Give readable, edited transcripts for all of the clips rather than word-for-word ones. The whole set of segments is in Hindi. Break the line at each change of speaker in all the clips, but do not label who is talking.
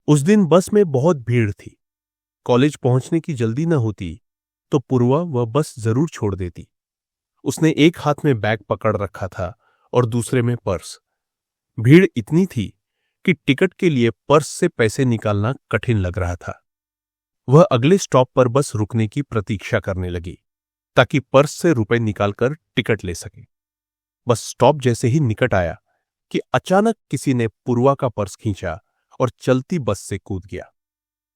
उस दिन बस में बहुत भीड़ थी। कॉलेज पहुंचने की जल्दी न होती तो पूर्वा वह बस जरूर छोड़ देती। उसने एक हाथ में बैग पकड़ रखा था और दूसरे में पर्स। भीड़ इतनी थी कि टिकट के लिए पर्स से पैसे निकालना कठिन लग रहा था। वह अगले स्टॉप पर बस रुकने की प्रतीक्षा करने लगी ताकि पर्स से रुपए निकालकर टिकट ले सके। बस स्टॉप जैसे ही निकट आया कि अचानक किसी ने पूर्वा का पर्स खींचा और चलती बस से कूद गया।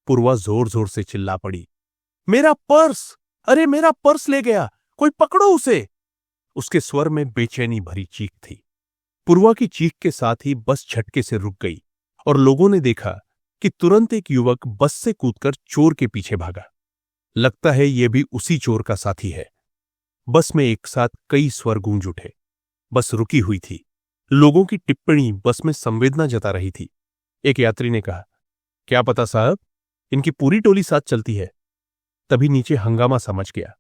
पूर्वा जोर जोर से चिल्ला पड़ी, मेरा पर्स! अरे मेरा पर्स ले गया, कोई पकड़ो उसे! उसके स्वर में बेचैनी भरी चीख थी। पूर्वा की चीख के साथ ही बस झटके से रुक गई और लोगों ने देखा कि तुरंत एक युवक बस से कूदकर चोर के पीछे भागा। लगता है यह भी उसी चोर का साथी है। बस में एक साथ कई स्वर गूंज उठे। बस रुकी हुई थी। लोगों की टिप्पणी बस में संवेदना जता रही थी। एक यात्री ने कहा, क्या पता साहब, इनकी पूरी टोली साथ चलती है। तभी नीचे हंगामा समझ गया।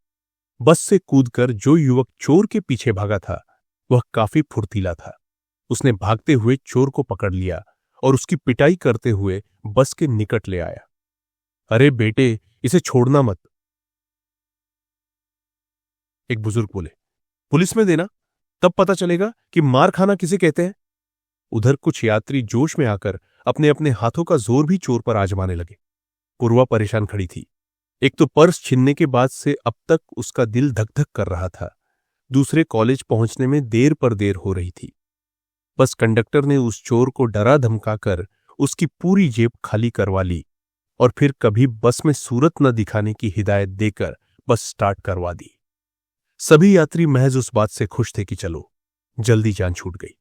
बस से कूदकर जो युवक चोर के पीछे भागा था वह काफी फुर्तीला था। उसने भागते हुए चोर को पकड़ लिया और उसकी पिटाई करते हुए बस के निकट ले आया। अरे बेटे, इसे छोड़ना मत, एक बुजुर्ग बोले। पुलिस में देना, तब पता चलेगा कि मार खाना किसे कहते हैं। उधर कुछ यात्री जोश में आकर अपने अपने हाथों का जोर भी चोर पर आजमाने लगे। पूर्वा परेशान खड़ी थी। एक तो पर्स छीनने के बाद से अब तक उसका दिल धक धक कर रहा था। दूसरे कॉलेज पहुंचने में देर पर देर हो रही थी। बस कंडक्टर ने उस चोर को डरा धमकाकर उसकी पूरी जेब खाली करवा ली और फिर कभी बस में सूरत न दिखाने की हिदायत देकर बस स्टार्ट करवा दी। सभी यात्री महज उस बात से खुश थे कि चलो, जल्दी जान छूट गई,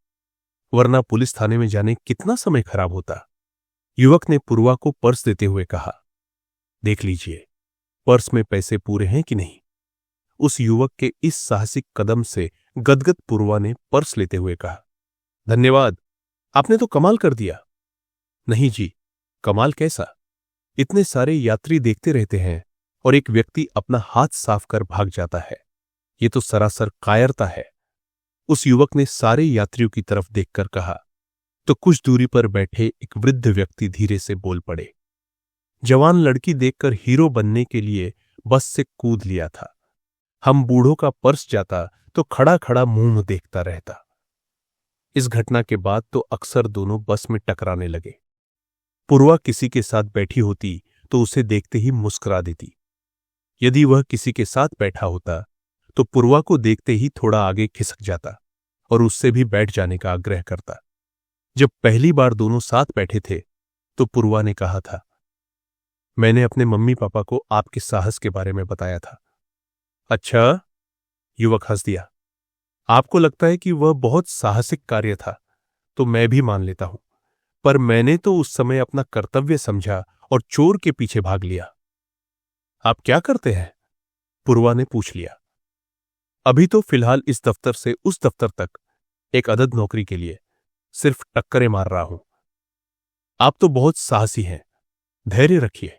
वरना पुलिस थाने में जाने कितना समय खराब होता। युवक ने पूर्वा को पर्स देते हुए कहा, देख लीजिए पर्स में पैसे पूरे हैं कि नहीं। उस युवक के इस साहसिक कदम से गदगद पूर्वा ने पर्स लेते हुए कहा, धन्यवाद, आपने तो कमाल कर दिया। नहीं जी, कमाल कैसा? इतने सारे यात्री देखते रहते हैं और एक व्यक्ति अपना हाथ साफ कर भाग जाता है। ये तो सरासर कायरता है। उस युवक ने सारे यात्रियों की तरफ देखकर कहा तो कुछ दूरी पर बैठे एक वृद्ध व्यक्ति धीरे से बोल पड़े। जवान लड़की देखकर हीरो बनने के लिए बस से कूद लिया था। हम बूढ़ों का पर्स जाता तो खड़ा खड़ा मुंह देखता रहता। इस घटना के बाद तो अक्सर दोनों बस में टकराने लगे। पूर्वा किसी के साथ बैठी होती तो उसे देखते ही मुस्कुरा देती। यदि वह किसी के साथ बैठा होता तो पूर्वा को देखते ही थोड़ा आगे खिसक जाता और उससे भी बैठ जाने का आग्रह करता। जब पहली बार दोनों साथ बैठे थे तो पूर्वा ने कहा था, मैंने अपने मम्मी पापा को आपके साहस के बारे में बताया था। अच्छा? युवक हंस दिया। आपको लगता है कि वह बहुत साहसिक कार्य था तो मैं भी मान लेता हूं, पर मैंने तो उस समय अपना कर्तव्य समझा और चोर के पीछे भाग लिया। आप क्या करते हैं? पूर्वा ने पूछ लिया। अभी तो फिलहाल इस दफ्तर से उस दफ्तर तक एक अदद नौकरी के लिए सिर्फ टक्करें मार रहा हूं। आप तो बहुत साहसी हैं, धैर्य रखिए,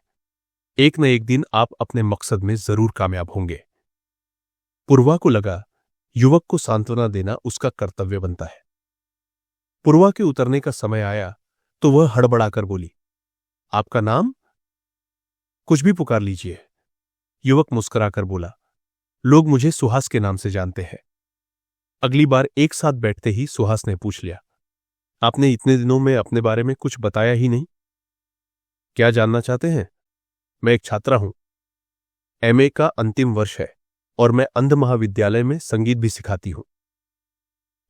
एक न एक दिन आप अपने मकसद में जरूर कामयाब होंगे। पूर्वा को लगा युवक को सांत्वना देना उसका कर्तव्य बनता है। पूर्वा के उतरने का समय आया तो वह हड़बड़ाकर बोली, आपका नाम? कुछ भी पुकार लीजिए। युवक मुस्कुराकर बोला, लोग मुझे सुहास के नाम से जानते हैं। अगली बार एक साथ बैठते ही सुहास ने पूछ लिया, आपने इतने दिनों में अपने बारे में कुछ बताया ही नहीं। क्या जानना चाहते हैं? मैं एक छात्रा हूं, एमए का अंतिम वर्ष है और मैं अंध महाविद्यालय में संगीत भी सिखाती हूं।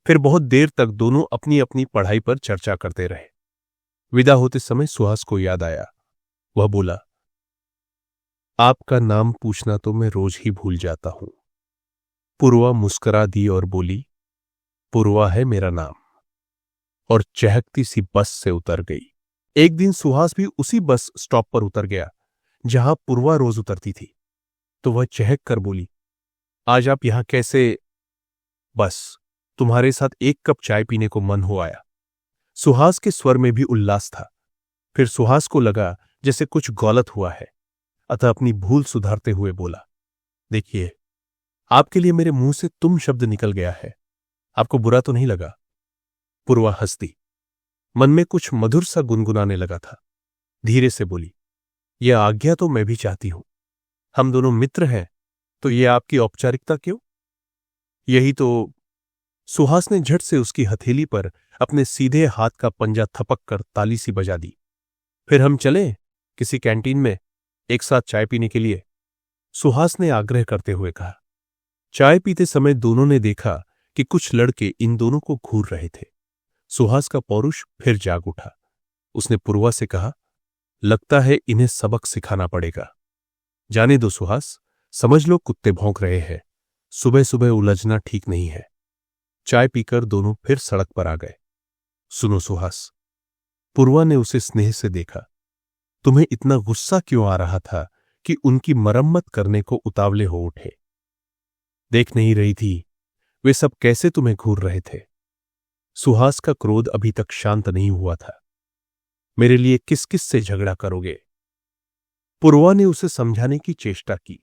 फिर बहुत देर तक दोनों अपनी अपनी पढ़ाई पर चर्चा करते रहे। विदा होते समय सुहास को याद आया। वह बोला, आपका नाम पूछना तो मैं रोज ही भूल जाता हूं। पूर्वा मुस्कुरा दी और बोली, पूर्वा है मेरा नाम, और चहकती सी बस से उतर गई। एक दिन सुहास भी उसी बस स्टॉप पर उतर गया जहां पूर्वा रोज उतरती थी। तो वह चहक कर बोली, आज आप यहां कैसे? बस तुम्हारे साथ एक कप चाय पीने को मन हो आया। सुहास के स्वर में भी उल्लास था। फिर सुहास को लगा जैसे कुछ गलत हुआ है, अतः अपनी भूल सुधारते हुए बोला, देखिए, आपके लिए मेरे मुंह से तुम शब्द निकल गया है, आपको बुरा तो नहीं लगा? पूर्वा हंस दी। मन में कुछ मधुर सा गुनगुनाने लगा था। धीरे से बोली, यह आज्ञा तो मैं भी चाहती हूं। हम दोनों मित्र हैं, तो यह आपकी औपचारिकता क्यों? यही तो। सुहास ने झट से उसकी हथेली पर अपने सीधे हाथ का पंजा थपक कर ताली सी बजा दी। फिर हम चलें किसी कैंटीन में एक साथ चाय पीने के लिए, सुहास ने आग्रह करते हुए कहा। चाय पीते समय दोनों ने देखा कि कुछ लड़के इन दोनों को घूर रहे थे। सुहास का पौरुष फिर जाग उठा। उसने पूर्वा से कहा, लगता है इन्हें सबक सिखाना पड़ेगा। जाने दो सुहास, समझ लो कुत्ते भौंक रहे हैं, सुबह सुबह उलझना ठीक नहीं है। चाय पीकर दोनों फिर सड़क पर आ गए। सुनो सुहास, पूर्वा ने उसे स्नेह से देखा, तुम्हें इतना गुस्सा क्यों आ रहा था कि उनकी मरम्मत करने को उतावले हो उठे? देख नहीं रही थी वे सब कैसे तुम्हें घूर रहे थे? सुहास का क्रोध अभी तक शांत नहीं हुआ था। मेरे लिए किस किस से झगड़ा करोगे? पूर्वा ने उसे समझाने की चेष्टा की,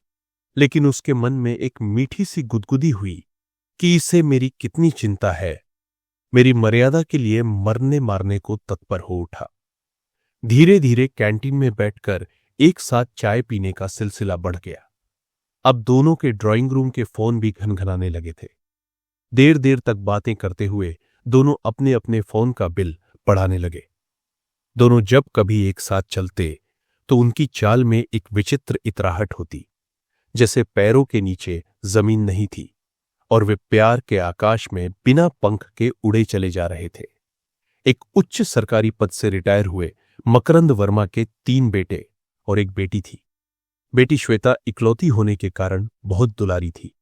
लेकिन उसके मन में एक मीठी सी गुदगुदी हुई कि इसे मेरी कितनी चिंता है। मेरी मर्यादा के लिए मरने मारने को तत्पर हो उठा। धीरे धीरे कैंटीन में बैठकर एक साथ चाय पीने का सिलसिला बढ़ गया। अब दोनों के ड्राइंग रूम के फोन भी घनघनाने लगे थे। देर देर तक बातें करते हुए दोनों अपने अपने फोन का बिल बढ़ाने लगे। दोनों जब कभी एक साथ चलते तो उनकी चाल में एक विचित्र इतराहट होती, जैसे पैरों के नीचे जमीन नहीं थी और वे प्यार के आकाश में बिना पंख के उड़े चले जा रहे थे। एक उच्च सरकारी पद से रिटायर हुए मकरंद वर्मा के 3 बेटे और एक बेटी थी। बेटी श्वेता इकलौती होने के कारण बहुत दुलारी थी।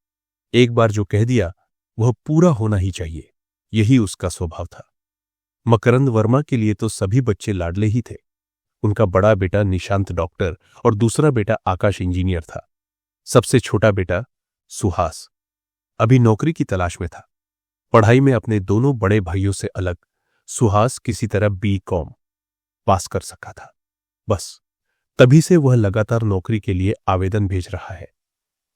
एक बार जो कह दिया वह पूरा होना ही चाहिए, यही उसका स्वभाव था। मकरंद वर्मा के लिए तो सभी बच्चे लाडले ही थे। उनका बड़ा बेटा निशांत डॉक्टर और दूसरा बेटा आकाश इंजीनियर था। सबसे छोटा बेटा सुहास अभी नौकरी की तलाश में था। पढ़ाई में अपने दोनों बड़े भाइयों से अलग सुहास किसी तरह B.Com पास कर सका था। बस तभी से वह लगातार नौकरी के लिए आवेदन भेज रहा है।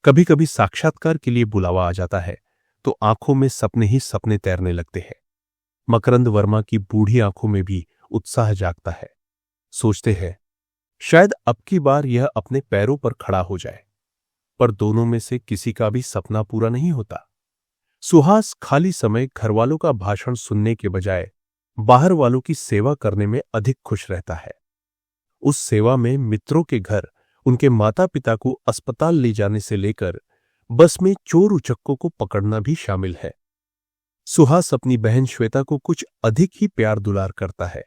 कभी कभी साक्षात्कार के लिए बुलावा आ जाता है तो आंखों में सपने ही सपने तैरने लगते हैं। मकरंद वर्मा की बूढ़ी आंखों में भी उत्साह जागता है। सोचते हैं शायद अब की बार यह अपने पैरों पर खड़ा हो जाए, पर दोनों में से किसी का भी सपना पूरा नहीं होता। सुहास खाली समय घरवालों का भाषण सुनने के बजाय बाहर वालों की सेवा करने में अधिक खुश रहता है। उस सेवा में मित्रों के घर उनके माता पिता को अस्पताल ले जाने से लेकर बस में चोर उचक्कों को पकड़ना भी शामिल है। सुहास अपनी बहन श्वेता को कुछ अधिक ही प्यार दुलार करता है।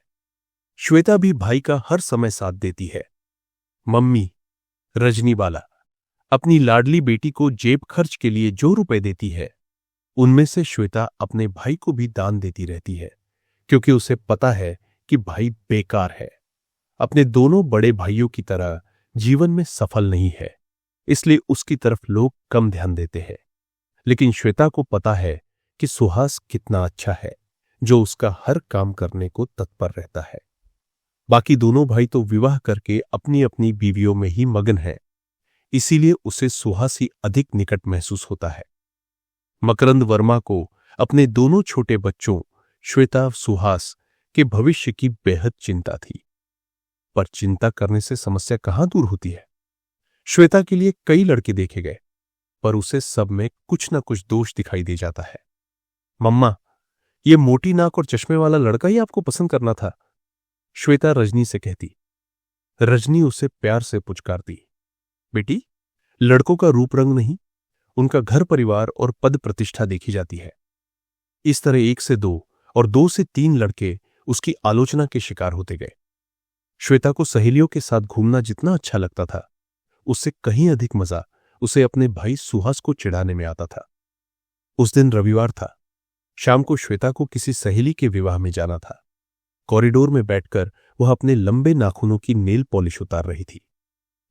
श्वेता भी भाई का हर समय साथ देती है। मम्मी रजनीबाला अपनी लाडली बेटी को जेब खर्च के लिए जो रुपए देती है, उनमें से श्वेता अपने भाई को भी दान देती रहती है, क्योंकि उसे पता है कि भाई बेकार है, अपने दोनों बड़े भाइयों की तरह जीवन में सफल नहीं है, इसलिए उसकी तरफ लोग कम ध्यान देते हैं। लेकिन श्वेता को पता है कि सुहास कितना अच्छा है, जो उसका हर काम करने को तत्पर रहता है। बाकी दोनों भाई तो विवाह करके अपनी अपनी बीवियों में ही मगन हैं, इसीलिए उसे सुहास ही अधिक निकट महसूस होता है। मकरंद वर्मा को अपने दोनों छोटे बच्चों श्वेता सुहास के भविष्य की बेहद चिंता थी, पर चिंता करने से समस्या कहां दूर होती है। श्वेता के लिए कई लड़के देखे गए, पर उसे सब में कुछ न कुछ दोष दिखाई दे जाता है। मम्मा, ये मोटी नाक और चश्मे वाला लड़का ही आपको पसंद करना था, श्वेता रजनी से कहती। रजनी उसे प्यार से पुचकारती, बेटी, लड़कों का रूप रंग नहीं, उनका घर परिवार और पद प्रतिष्ठा देखी जाती है। इस तरह 1 से 2 और 2 से 3 लड़के उसकी आलोचना के शिकार होते गए। श्वेता को सहेलियों के साथ घूमना जितना अच्छा लगता था, उससे कहीं अधिक मजा उसे अपने भाई सुहास को चिढ़ाने में आता था। उस दिन रविवार था। शाम को श्वेता को किसी सहेली के विवाह में जाना था। कॉरिडोर में बैठकर वह अपने लंबे नाखूनों की नेल पॉलिश उतार रही थी।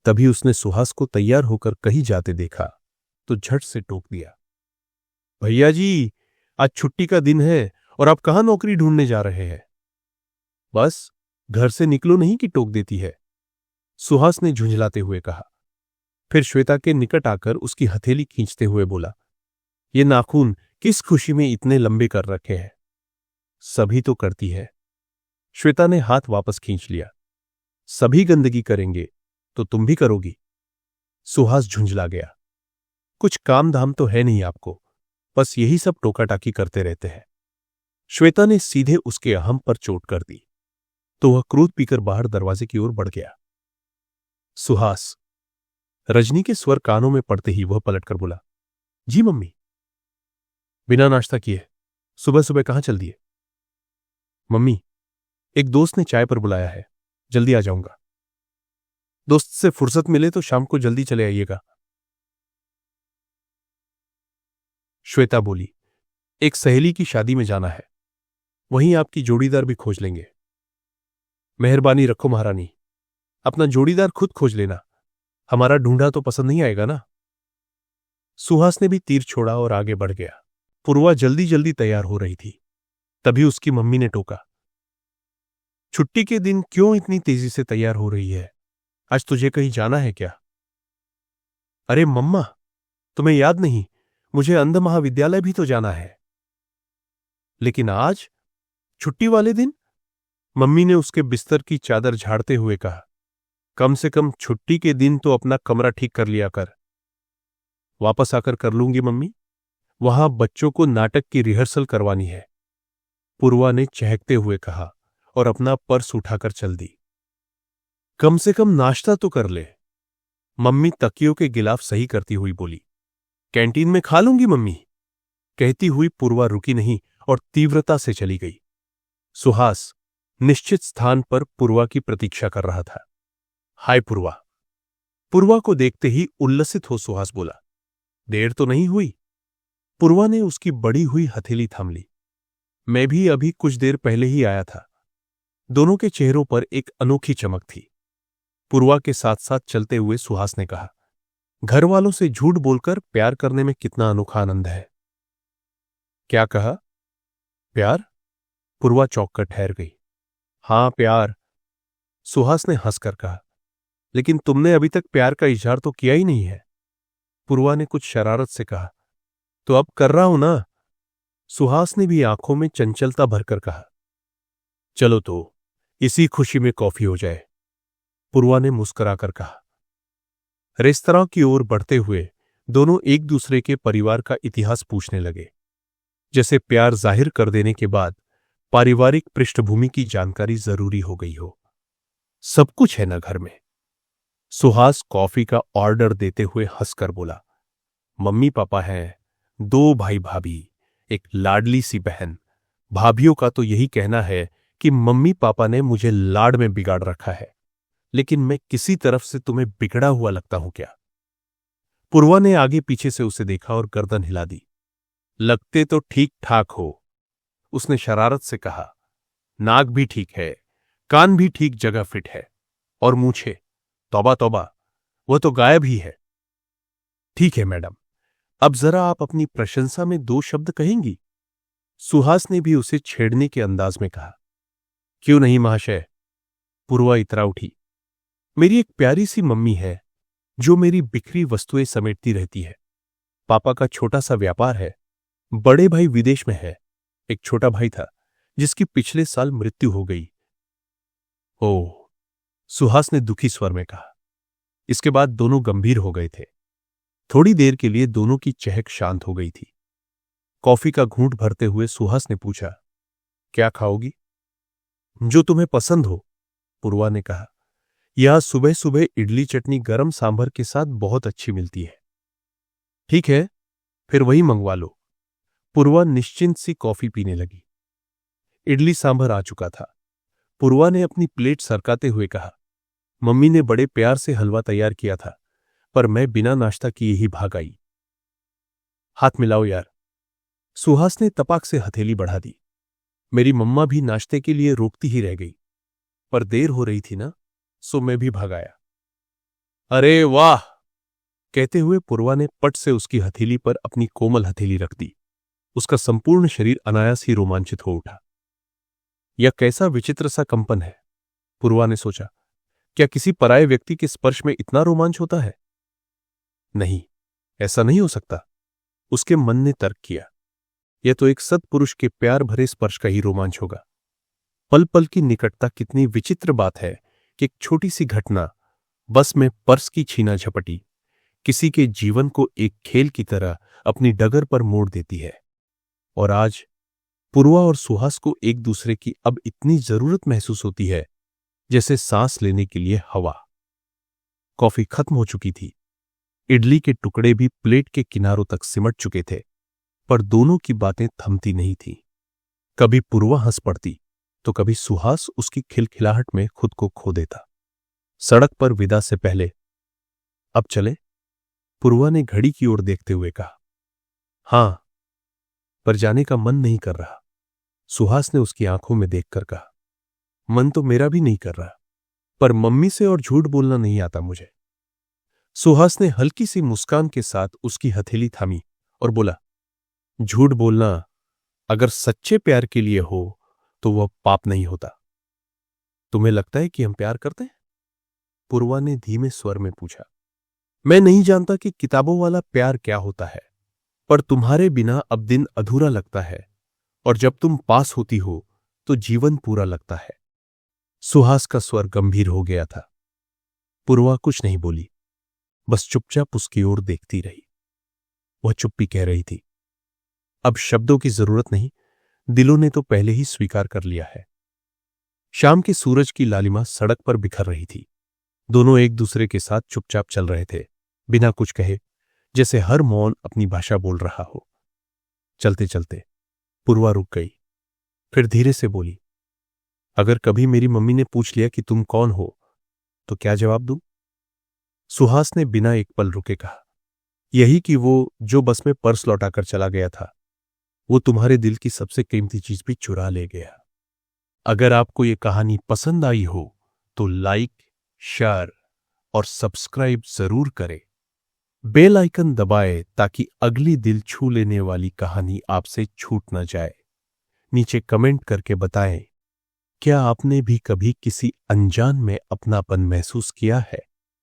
तभी उसने सुहास को तैयार होकर कहीं जाते देखा तो झट से टोक दिया, भैया जी, आज छुट्टी का दिन है और आप कहां नौकरी ढूंढने जा रहे हैं? बस घर से निकलो नहीं कि टोक देती है, सुहास ने झुंझलाते हुए कहा। फिर श्वेता के निकट आकर उसकी हथेली खींचते हुए बोला, ये नाखून किस खुशी में इतने लंबे कर रखे हैं? सभी तो करती है। श्वेता ने हाथ वापस खींच लिया। सभी गंदगी करेंगे तो तुम भी करोगी। सुहास झुंझला गया। कुछ काम धाम तो है नहीं आपको, बस यही सब टोका-टाकी करते रहते हैं। श्वेता ने सीधे उसके अहम पर चोट कर दी तो वह क्रोध पीकर बाहर दरवाजे की ओर बढ़ गया। सुहास। रजनी के स्वर कानों में पड़ते ही वह पलटकर बोला, जी मम्मी। बिना नाश्ता किए सुबह सुबह कहां चल दिए? मम्मी, एक दोस्त ने चाय पर बुलाया है, जल्दी आ जाऊंगा। दोस्त से फुर्सत मिले तो शाम को जल्दी चले आइएगा। श्वेता बोली, एक सहेली की शादी में जाना है, वहीं आपकी जोड़ीदार भी खोज लेंगे। मेहरबानी रखो महारानी, अपना जोड़ीदार खुद खोज लेना, हमारा ढूंढा तो पसंद नहीं आएगा ना। सुहास ने भी तीर छोड़ा और आगे बढ़ गया। पूर्वा जल्दी जल्दी तैयार हो रही थी, तभी उसकी मम्मी ने टोका, छुट्टी के दिन क्यों इतनी तेजी से तैयार हो रही है? आज तुझे कहीं जाना है क्या? अरे मम्मा, तुम्हें याद नहीं, मुझे अंध महाविद्यालय भी तो जाना है। लेकिन आज छुट्टी वाले दिन? मम्मी ने उसके बिस्तर की चादर झाड़ते हुए कहा, कम से कम छुट्टी के दिन तो अपना कमरा ठीक कर लिया कर। वापस आकर कर लूंगी मम्मी, वहां बच्चों को नाटक की रिहर्सल करवानी है। पूर्वा ने चहकते हुए कहा और अपना पर्स उठाकर चल दी। कम से कम नाश्ता तो कर ले। मम्मी तकियों के गिलाफ सही करती हुई बोली, कैंटीन में खा लूंगी मम्मी। कहती हुई पूर्वा रुकी नहीं और तीव्रता से चली गई। सुहास निश्चित स्थान पर पूर्वा की प्रतीक्षा कर रहा था। हाय पूर्वा। पूर्वा को देखते ही उल्लसित हो सुहास बोला, देर तो नहीं हुई? पूर्वा ने उसकी बड़ी हुई हथेली थाम ली। मैं भी अभी कुछ देर पहले ही आया था। दोनों के चेहरों पर एक अनोखी चमक थी। पूर्वा के साथ साथ चलते हुए सुहास ने कहा, घर वालों से झूठ बोलकर प्यार करने में कितना अनोखा आनंद है। क्या कहा? प्यार? पूर्वा चौंक कर ठहर गई। हां प्यार, सुहास ने हंसकर कहा, लेकिन तुमने अभी तक प्यार का इजहार तो किया ही नहीं है। पूर्वा ने कुछ शरारत से कहा, तो अब कर रहा हूं ना। सुहास ने भी आंखों में चंचलता भरकर कहा, चलो तो इसी खुशी में कॉफी हो जाए। पूर्वा ने मुस्कुराकर कहा। रेस्तरां की ओर बढ़ते हुए दोनों एक दूसरे के परिवार का इतिहास पूछने लगे, जैसे प्यार जाहिर कर देने के बाद पारिवारिक पृष्ठभूमि की जानकारी जरूरी हो गई हो। सब कुछ है ना घर में? सुहास कॉफी का ऑर्डर देते हुए हंसकर बोला, मम्मी पापा हैं, 2 भाई भाभी, एक लाडली सी बहन। भाभियों का तो यही कहना है कि मम्मी पापा ने मुझे लाड में बिगाड़ रखा है, लेकिन मैं किसी तरफ से तुम्हें बिगड़ा हुआ लगता हूं क्या? पूर्वा ने आगे पीछे से उसे देखा और गर्दन हिला दी। लगते तो ठीक ठाक हो, उसने शरारत से कहा। नाक भी ठीक है, कान भी ठीक जगह फिट है, और मूछे, तौबा तौबा, वह तो गायब ही है। ठीक है मैडम, अब जरा आप अपनी प्रशंसा में 2 शब्द कहेंगी? सुहास ने भी उसे छेड़ने के अंदाज में कहा। क्यों नहीं महाशय। पूर्वा इतरा उठी। मेरी एक प्यारी सी मम्मी है जो मेरी बिखरी वस्तुएं समेटती रहती है। पापा का छोटा सा व्यापार है। बड़े भाई विदेश में है। एक छोटा भाई था जिसकी पिछले साल मृत्यु हो गई। ओह, सुहास ने दुखी स्वर में कहा। इसके बाद दोनों गंभीर हो गए थे। थोड़ी देर के लिए दोनों की चहक शांत हो गई थी। कॉफी का घूंट भरते हुए सुहास ने पूछा, क्या खाओगी? जो तुम्हें पसंद हो, पूर्वा ने कहा। यहां सुबह सुबह इडली चटनी गरम सांभर के साथ बहुत अच्छी मिलती है। ठीक है, फिर वही मंगवा लो। पूर्वा निश्चिंत सी कॉफी पीने लगी। इडली सांभर आ चुका था। पूर्वा ने अपनी प्लेट सरकाते हुए कहा, मम्मी ने बड़े प्यार से हलवा तैयार किया था, पर मैं बिना नाश्ता किए ही भाग आई। हाथ मिलाओ यार। सुहास ने तपाक से हथेली बढ़ा दी। मेरी मम्मा भी नाश्ते के लिए रोकती ही रह गई, पर देर हो रही थी ना, सो मैं भी भाग आया। अरे वाह, कहते हुए पूर्वा ने पट से उसकी हथेली पर अपनी कोमल हथेली रख दी। उसका संपूर्ण शरीर अनायास ही रोमांचित हो उठा। यह कैसा विचित्र सा कंपन है, पूर्वा ने सोचा। क्या किसी पराये व्यक्ति के स्पर्श में इतना रोमांच होता है? नहीं, ऐसा नहीं हो सकता, उसके मन ने तर्क किया। यह तो एक सत्पुरुष के प्यार भरे स्पर्श का ही रोमांच होगा। पल पल की निकटता कितनी विचित्र बात है कि एक छोटी सी घटना, बस में पर्स की छीना झपटी, किसी के जीवन को एक खेल की तरह अपनी डगर पर मोड़ देती है। और आज पूर्वा और सुहास को एक दूसरे की अब इतनी जरूरत महसूस होती है जैसे सांस लेने के लिए हवा। कॉफी खत्म हो चुकी थी, इडली के टुकड़े भी प्लेट के किनारों तक सिमट चुके थे, पर दोनों की बातें थमती नहीं थीं। कभी पूर्वा हंस पड़ती तो कभी सुहास उसकी खिलखिलाहट में खुद को खो देता। सड़क पर विदा से पहले, अब चले? पूर्वा ने घड़ी की ओर देखते हुए कहा। हां, पर जाने का मन नहीं कर रहा, सुहास ने उसकी आंखों में देखकर कहा। मन तो मेरा भी नहीं कर रहा, पर मम्मी से और झूठ बोलना नहीं आता मुझे। सुहास ने हल्की सी मुस्कान के साथ उसकी हथेली थामी और बोला, झूठ बोलना अगर सच्चे प्यार के लिए हो तो वह पाप नहीं होता। तुम्हें लगता है कि हम प्यार करते हैं? पूर्वा ने धीमे स्वर में पूछा। मैं नहीं जानता कि किताबों वाला प्यार क्या होता है, पर तुम्हारे बिना अब दिन अधूरा लगता है, और जब तुम पास होती हो तो जीवन पूरा लगता है। सुहास का स्वर गंभीर हो गया था। पूर्वा कुछ नहीं बोली, बस चुपचाप उसकी ओर देखती रही। वह चुप्पी कह रही थी, अब शब्दों की जरूरत नहीं, दिलों ने तो पहले ही स्वीकार कर लिया है। शाम के सूरज की लालिमा सड़क पर बिखर रही थी। दोनों एक दूसरे के साथ चुपचाप चल रहे थे, बिना कुछ कहे, जैसे हर मौन अपनी भाषा बोल रहा हो। चलते चलते पूर्वा रुक गई, फिर धीरे से बोली, अगर कभी मेरी मम्मी ने पूछ लिया कि तुम कौन हो तो क्या जवाब दूं? सुहास ने बिना एक पल रुके कहा, यही कि वो जो बस में पर्स लौटाकर चला गया था, वो तुम्हारे दिल की सबसे कीमती चीज भी चुरा ले गया। अगर आपको ये कहानी पसंद आई हो तो लाइक, शेयर और सब्सक्राइब जरूर करें। बेल आइकन दबाएं ताकि अगली दिल छू लेने वाली कहानी आपसे छूट न जाए। नीचे कमेंट करके बताएं, क्या आपने भी कभी किसी अनजान में अपनापन महसूस किया है?